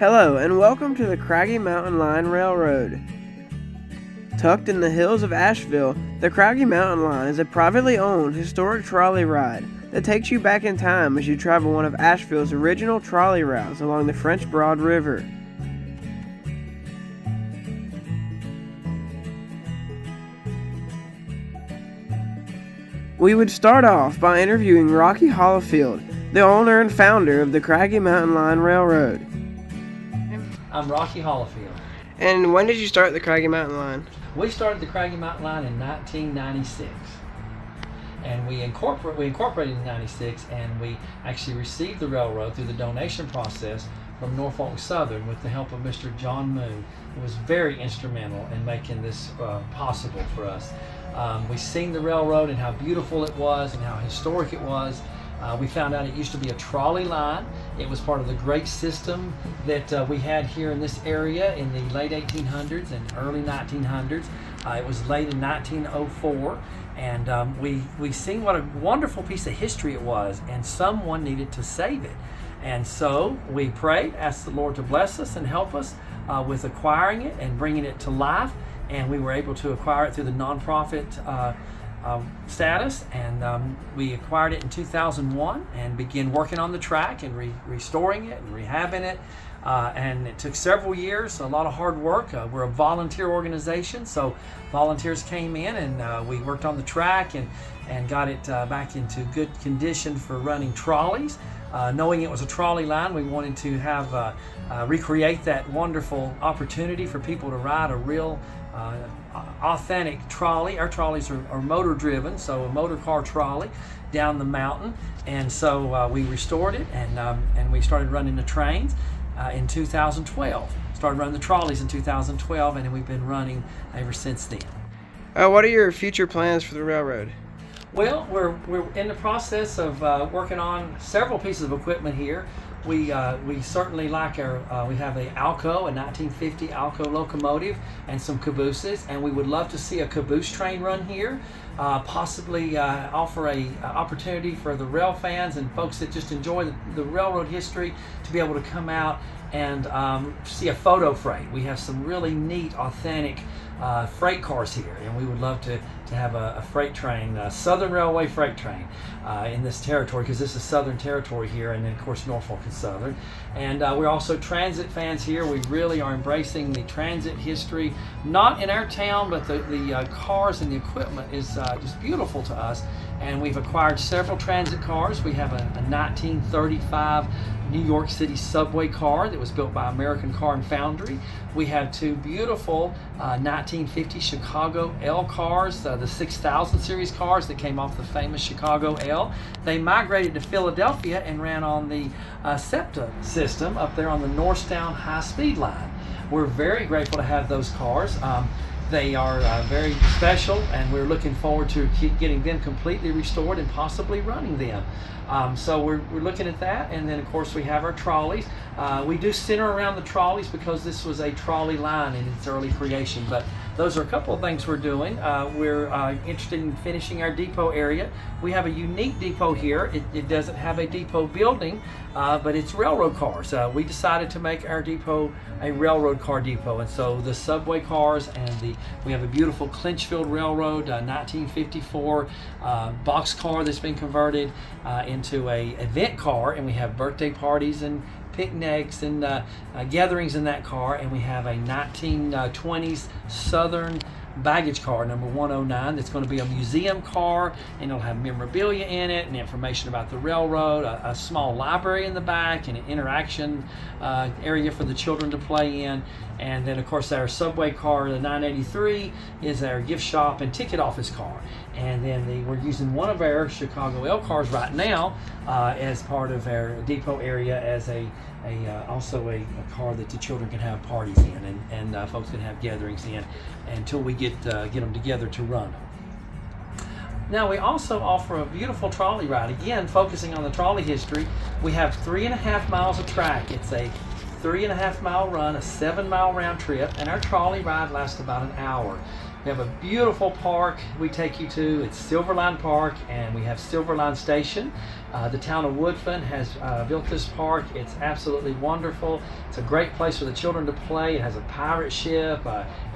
Hello and welcome to the Craggy Mountain Line Railroad. Tucked in the hills of Asheville, the Craggy Mountain Line is a privately owned historic trolley ride that takes you back in time as you travel one of Asheville's original trolley routes along the French Broad River. We would start off by interviewing Rocky Hollifield, the owner and founder of the Craggy Mountain Line Railroad. I'm Rocky Hollifield. And when did you start the Craggy Mountain Line? We started the Craggy Mountain Line in 1996. And we incorporated in 96, and we actually received the railroad through the donation process from Norfolk Southern with the help of Mr. John Moon, who was very instrumental in making this possible for us. We seen the railroad and how beautiful it was and how historic it was. We found out it used to be a trolley line. It was part of the great system that we had here in this area in the late 1800s and early 1900s. It was late in 1904, and we seen what a wonderful piece of history it was, and someone needed to save it. And so we prayed, asked the Lord to bless us and help us with acquiring it and bringing it to life, and we were able to acquire it through the nonprofit status, and we acquired it in 2001 and began working on the track and restoring it and rehabbing it, and it took several years, a lot of hard work. We're a volunteer organization, so volunteers came in and we worked on the track and got it back into good condition for running trolleys. Knowing it was a trolley line, we wanted to have recreate that wonderful opportunity for people to ride a real authentic trolley. Our trolleys are motor driven, so a motor car trolley down the mountain, and so we restored it, and we started running the trains in 2012. Started running the trolleys in 2012, and we've been running ever since then. What are your future plans for the railroad? Well, we're in the process of working on several pieces of equipment here. We certainly like we have a Alco, a 1950 Alco locomotive, and some cabooses, and we would love to see a caboose train run here. Possibly offer a opportunity for the rail fans and folks that just enjoy the railroad history to be able to come out and see a photo freight. We have some really neat, authentic freight cars here, and we would love to have a freight train, Southern Railway freight train in this territory, because this is Southern territory here, and then of course Norfolk is Southern. And we're also transit fans here. We really are embracing the transit history, not in our town, but the cars and the equipment is just beautiful to us. And we've acquired several transit cars. We have a 1935 New York City subway car that was built by American Car and Foundry. We have two beautiful 1950 Chicago L cars, the 6000 series cars that came off the famous Chicago L. They migrated to Philadelphia and ran on the SEPTA system up there on the Norristown high-speed line. We're very grateful to have those cars. They are very special, and we're looking forward to getting them completely restored and possibly running them. So we're looking at that, and then of course we have our trolleys. We do center around the trolleys because this was a trolley line in its early creation, but those are a couple of things we're doing. We're interested in finishing our depot area. We have a unique depot here. It doesn't have a depot building, but it's railroad cars. We decided to make our depot a railroad car depot, and so the subway cars and we have a beautiful Clinchfield Railroad 1954 box car that's been converted into a event car, and we have birthday parties and picnics and gatherings in that car, and we have a 1920s Southern baggage car number 109 that's going to be a museum car, and it'll have memorabilia in it and information about the railroad, a small library in the back, and an interaction area for the children to play in. And then of course our subway car, the 983, is our gift shop and ticket office car. And then we're using one of our Chicago L cars right now as part of our depot area as also a car that the children can have parties in, and folks can have gatherings in until we get them together to run them. Now we also offer a beautiful trolley ride, again focusing on the trolley history. We have 3.5 miles of track. It's a 3.5 mile run, a 7 mile round trip, and our trolley ride lasts about an hour. We have a beautiful park we take you to. It's Silverline Park, and we have Silverline Station. The town of Woodfin has built this park. It's absolutely wonderful. It's a great place for the children to play. It has a pirate ship,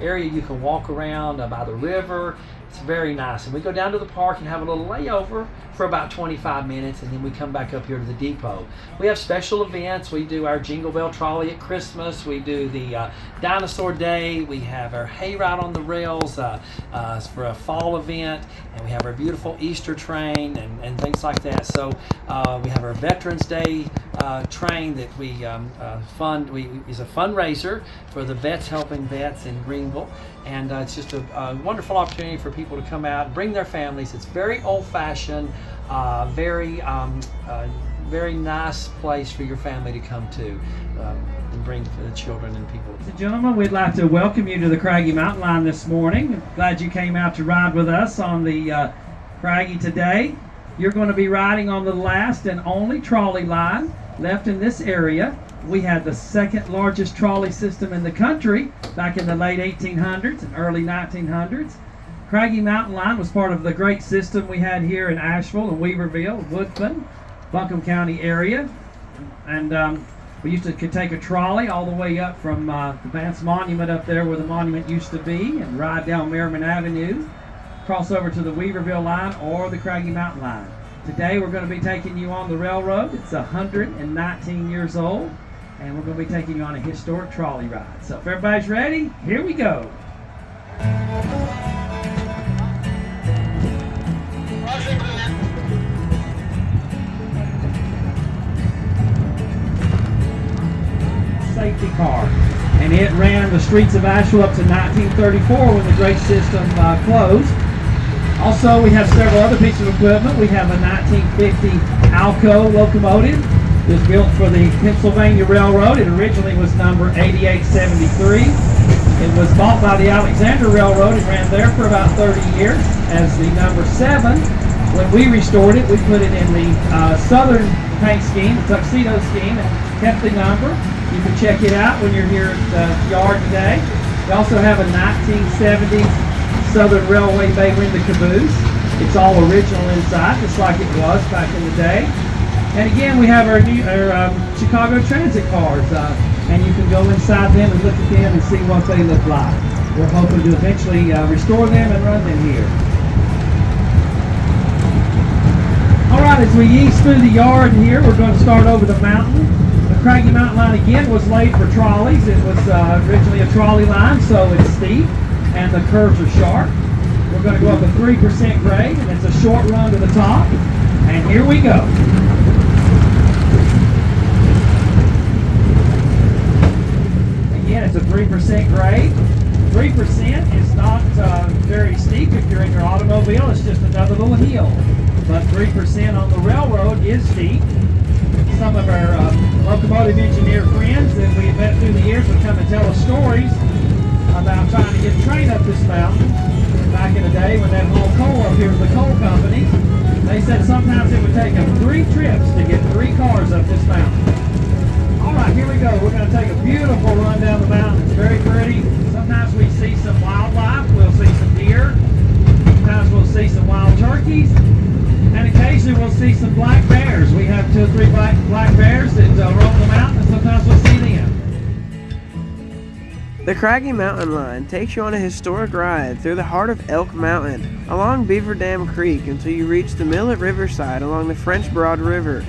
area you can walk around by the river. It's very nice. And we go down to the park and have a little layover for about 25 minutes, and then we come back up here to the depot. We have special events. We do our Jingle Bell Trolley at Christmas. We do the Dinosaur Day. We have our hayride on the rails for a fall event, and we have our beautiful Easter train and things like that. So we have our Veterans Day train that we fund. Is a fundraiser for the vets, helping vets in Greenville, and it's just a wonderful opportunity for people to come out and bring their families. It's very old-fashioned, very nice place for your family to come to and bring the children and people. Ladies and gentlemen, we'd like to welcome you to the Craggy Mountain Line this morning. Glad you came out to ride with us on the Craggy today. You're going to be riding on the last and only trolley line left in this area. We had the second largest trolley system in the country back in the late 1800s and early 1900s. Craggy Mountain Line was part of the great system we had here in Asheville and Weaverville, Woodfin, Buncombe County area. And we used to could take a trolley all the way up from the Vance Monument up there where the monument used to be and ride down Merriman Avenue, cross over to the Weaverville line or the Craggy Mountain Line. Today we're going to be taking you on the railroad. It's 119 years old, and we're going to be taking you on a historic trolley ride. So if everybody's ready, here we go. Safety car, and it ran the streets of Asheville up to 1934 when the great system closed. Also, we have several other pieces of equipment. We have a 1950 Alco locomotive. It was built for the Pennsylvania Railroad. It originally was number 8873. It was bought by the Alexander Railroad and ran there for about 30 years as the number 7. When we restored it, we put it in the Southern paint scheme, the tuxedo scheme, and kept the number. You can check it out when you're here at the yard today. We also have a 1970 Southern Railway bay window caboose. It's all original inside, just like it was back in the day. And again, we have our Chicago Transit cars, and you can go inside them and look at them and see what they look like. We're hoping to eventually restore them and run them here. All right, as we ease through the yard here, we're going to start over the mountain. The Craggy Mountain Line again was laid for trolleys. It was originally a trolley line, so it's steep and the curves are sharp. We're going to go up a 3% grade, and it's a short run to the top. And here we go. Again, it's a 3% grade. 3% is not very steep if you're in your automobile. It's just another little hill. But 3% on the railroad is steep. Some of our locomotive engineer friends that we have met through the years would come and tell us stories about trying to get a train up this mountain. Back in the day when they hauled coal up here with the coal companies, they said sometimes it would take them 3 trips to get 3 cars up this mountain. All right, here we go. We're going to take a beautiful run down the mountain. It's very pretty. Sometimes we see some wildlife. We'll see some deer. Sometimes we'll see some wild turkeys. And occasionally we'll see some black bears. We have 2 or 3 black bears that roam the mountain, and sometimes we'll see them. The Craggy Mountain Line takes you on a historic ride through the heart of Elk Mountain, along Beaver Dam Creek until you reach the mill at Riverside along the French Broad River.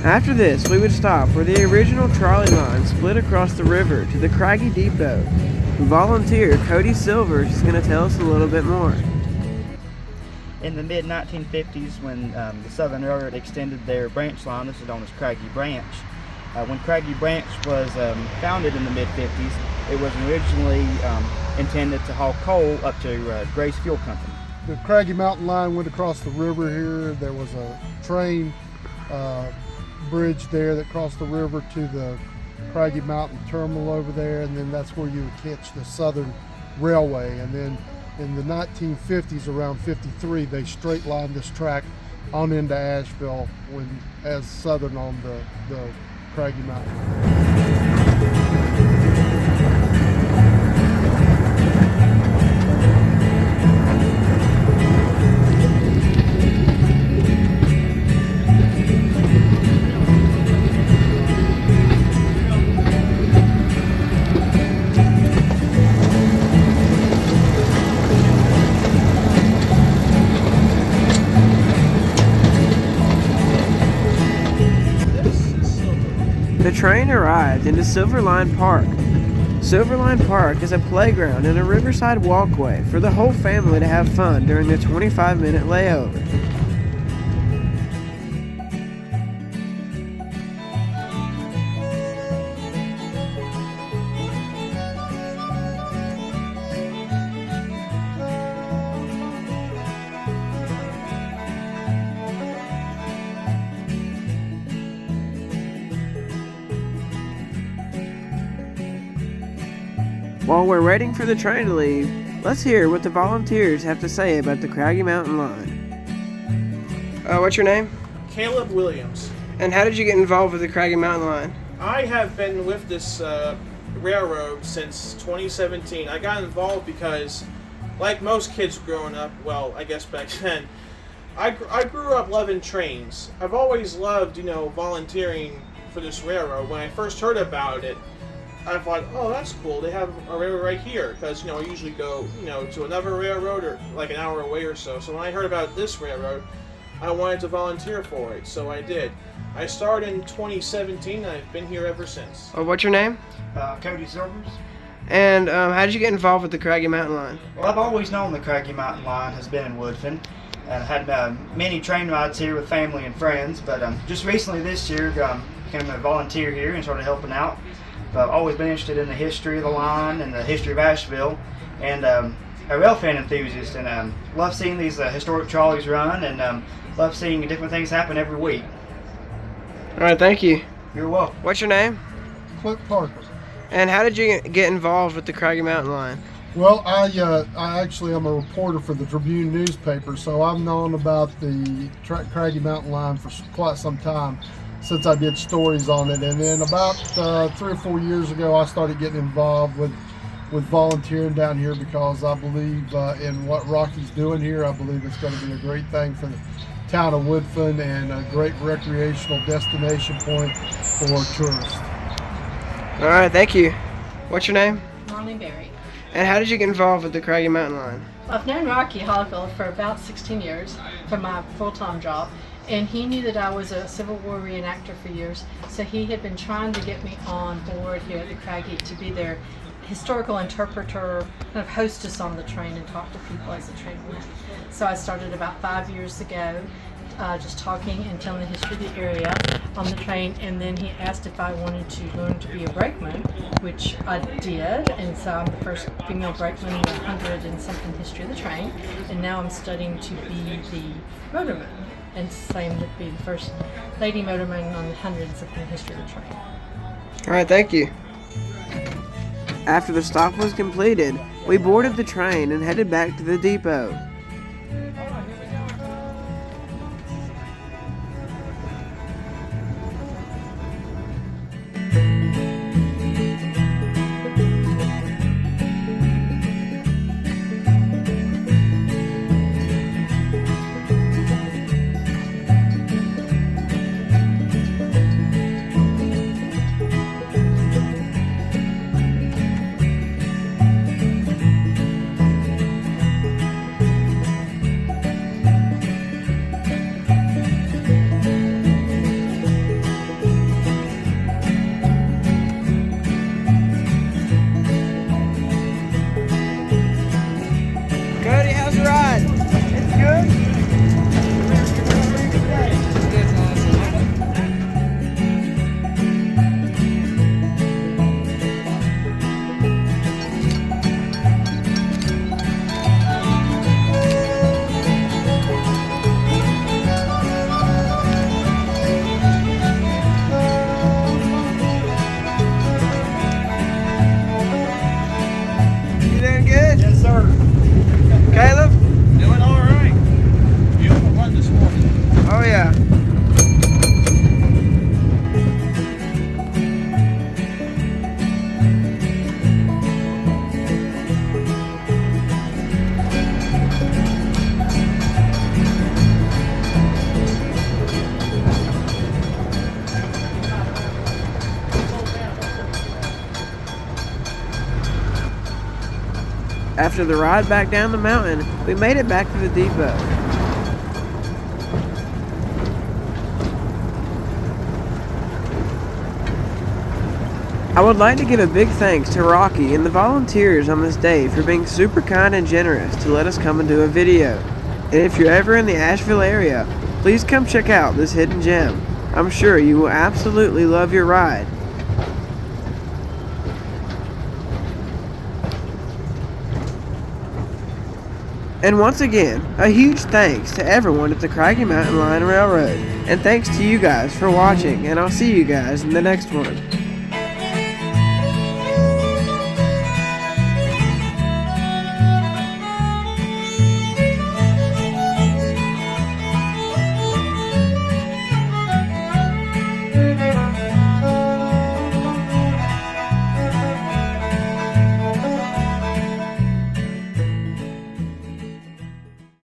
After this, we would stop where the original trolley line split across the river to the Craggy Depot. Volunteer Cody Silvers is going to tell us a little bit more. In the mid-1950s, when the Southern Railroad extended their branch line, this is known as Craggy Branch. When Craggy Branch was founded in the mid-50s, it was originally intended to haul coal up to Grace Fuel Company. The Craggy Mountain Line went across the river here. There was a train bridge there that crossed the river to the Craggy Mountain Terminal over there, and then that's where you would catch the Southern Railway. And then in the 1950s, around 53, they straight lined this track on into Asheville as Southern on the Craggy Mountain. The train arrived into Silverline Park. Silverline Park is a playground and a riverside walkway for the whole family to have fun during the 25-minute layover. While we're waiting for the train to leave, let's hear what the volunteers have to say about the Craggy Mountain Line. What's your name? Caleb Williams. And how did you get involved with the Craggy Mountain Line? I have been with this railroad since 2017. I got involved because, like most kids growing up, well, I guess back then, I grew up loving trains. I've always loved, volunteering for this railroad. When I first heard about it, I thought, oh, that's cool. They have a railroad right here, because I usually go to another railroad or like an hour away or so. So when I heard about this railroad, I wanted to volunteer for it, so I did. I started in 2017, and I've been here ever since. What's your name? Cody Silvers. And how did you get involved with the Craggy Mountain Line? Well, I've always known the Craggy Mountain Line has been in Woodfin. And I've had many train rides here with family and friends, but just recently this year became a volunteer here and started helping out. I've always been interested in the history of the line and the history of Asheville, and a rail fan enthusiast, and love seeing these historic trolleys run, and love seeing different things happen every week. All right, thank you. You're welcome. What's your name? Clint Parker. And how did you get involved with the Craggy Mountain Line? Well, I actually am a reporter for the Tribune newspaper, so I've known about the Craggy Mountain Line for quite some time, since I did stories on it. And then about 3 or 4 years ago, I started getting involved with volunteering down here, because I believe in what Rocky's doing here. I believe it's going to be a great thing for the town of Woodfin and a great recreational destination point for tourists. All right, thank you. What's your name? Marlene Berry. And how did you get involved with the Craggy Mountain Line? I've known Rocky Hollifield for about 16 years from my full-time job, and he knew that I was a Civil War reenactor for years, so he had been trying to get me on board here at the Craggy to be their historical interpreter, kind of hostess on the train and talk to people as the train went. So I started about 5 years ago, just talking and telling the history of the area on the train, and then he asked if I wanted to learn to be a brakeman, which I did, and so I'm the first female brakeman in the 100 and something history of the train, and now I'm studying to be the motorman, and same to be the first lady motorman on the 100 and something history of the train. All right, thank you. After the stop was completed, we boarded the train and headed back to the depot. After the ride back down the mountain, we made it back to the depot. I would like to give a big thanks to Rocky and the volunteers on this day for being super kind and generous to let us come and do a video. And if you're ever in the Asheville area, please come check out this hidden gem. I'm sure you will absolutely love your ride. And once again, a huge thanks to everyone at the Craggy Mountain Line Railroad. And thanks to you guys for watching, and I'll see you guys in the next one.